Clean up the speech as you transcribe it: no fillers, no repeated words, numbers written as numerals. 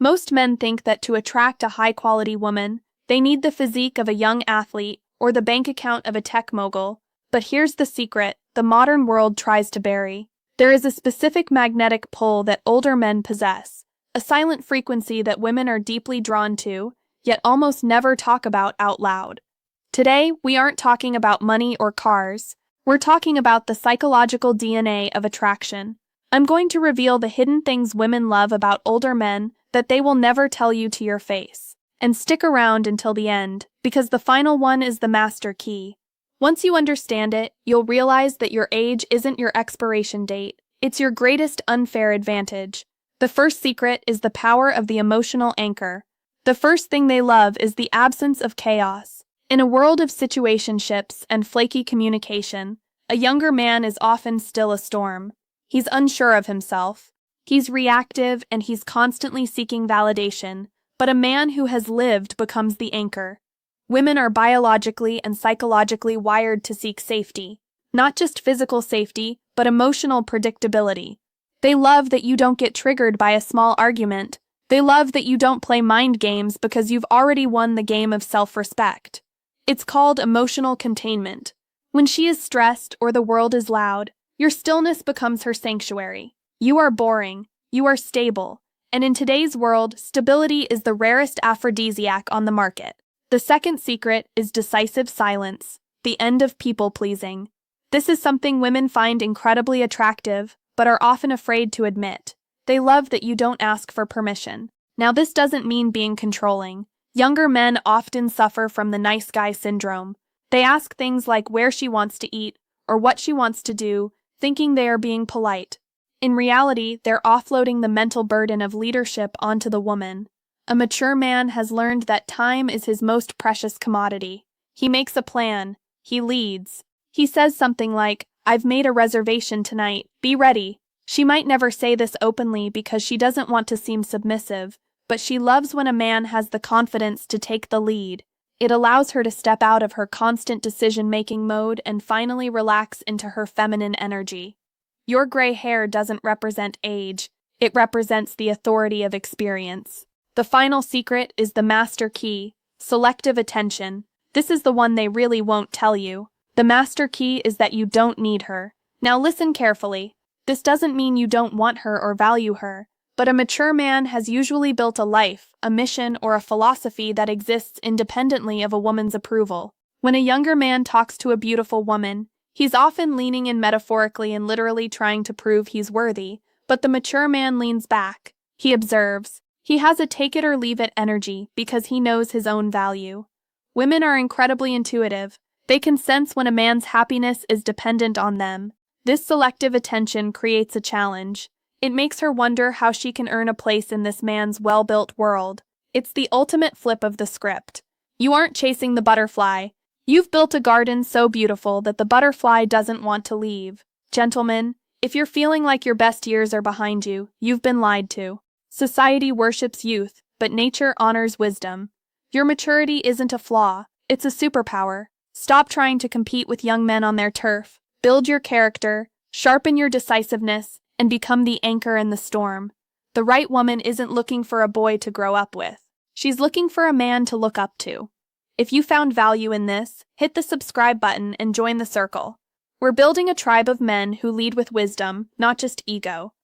Most men think that to attract a high-quality woman, they need the physique of a young athlete or the bank account of a tech mogul. But here's the secret the modern world tries to bury. There is a specific magnetic pull that older men possess, a silent frequency that women are deeply drawn to, yet almost never talk about out loud. Today, we aren't talking about money or cars. We're talking about the psychological DNA of attraction. I'm going to reveal the hidden things women love about older men that they will never tell you to your face. And stick around until the end, because the final one is the master key. Once you understand it, you'll realize that your age isn't your expiration date, it's your greatest unfair advantage. The first secret is the power of the emotional anchor. The first thing they love is the absence of chaos. In a world of situationships and flaky communication, a younger man is often still a storm. He's unsure of himself. He's reactive and he's constantly seeking validation, but a man who has lived becomes the anchor. Women are biologically and psychologically wired to seek safety, not just physical safety, but emotional predictability. They love that you don't get triggered by a small argument. They love that you don't play mind games because you've already won the game of self-respect. It's called emotional containment. When she is stressed or the world is loud, your stillness becomes her sanctuary. You are boring, you are stable, and in today's world, stability is the rarest aphrodisiac on the market. The second secret is decisive silence, the end of people-pleasing. This is something women find incredibly attractive, but are often afraid to admit. They love that you don't ask for permission. Now, this doesn't mean being controlling. Younger men often suffer from the nice guy syndrome. They ask things like where she wants to eat or what she wants to do, thinking they are being polite. In reality, they're offloading the mental burden of leadership onto the woman. A mature man has learned that time is his most precious commodity. He makes a plan. He leads. He says something like, "I've made a reservation tonight. Be ready." She might never say this openly because she doesn't want to seem submissive, but she loves when a man has the confidence to take the lead. It allows her to step out of her constant decision-making mode and finally relax into her feminine energy. Your gray hair doesn't represent age, it represents the authority of experience. The final secret is the master key, selective attention. This is the one they really won't tell you. The master key is that you don't need her. Now listen carefully. This doesn't mean you don't want her or value her, but a mature man has usually built a life, a mission, or a philosophy that exists independently of a woman's approval. When a younger man talks to a beautiful woman, he's often leaning in metaphorically and literally trying to prove he's worthy, but the mature man leans back. He observes. He has a take-it-or-leave-it energy because he knows his own value. Women are incredibly intuitive. They can sense when a man's happiness is dependent on them. This selective attention creates a challenge. It makes her wonder how she can earn a place in this man's well-built world. It's the ultimate flip of the script. You aren't chasing the butterfly. You've built a garden so beautiful that the butterfly doesn't want to leave. Gentlemen, if you're feeling like your best years are behind you, you've been lied to. Society worships youth, but nature honors wisdom. Your maturity isn't a flaw, it's a superpower. Stop trying to compete with young men on their turf. Build your character, sharpen your decisiveness, and become the anchor in the storm. The right woman isn't looking for a boy to grow up with. She's looking for a man to look up to. If you found value in this, hit the subscribe button and join the circle. We're building a tribe of men who lead with wisdom, not just ego.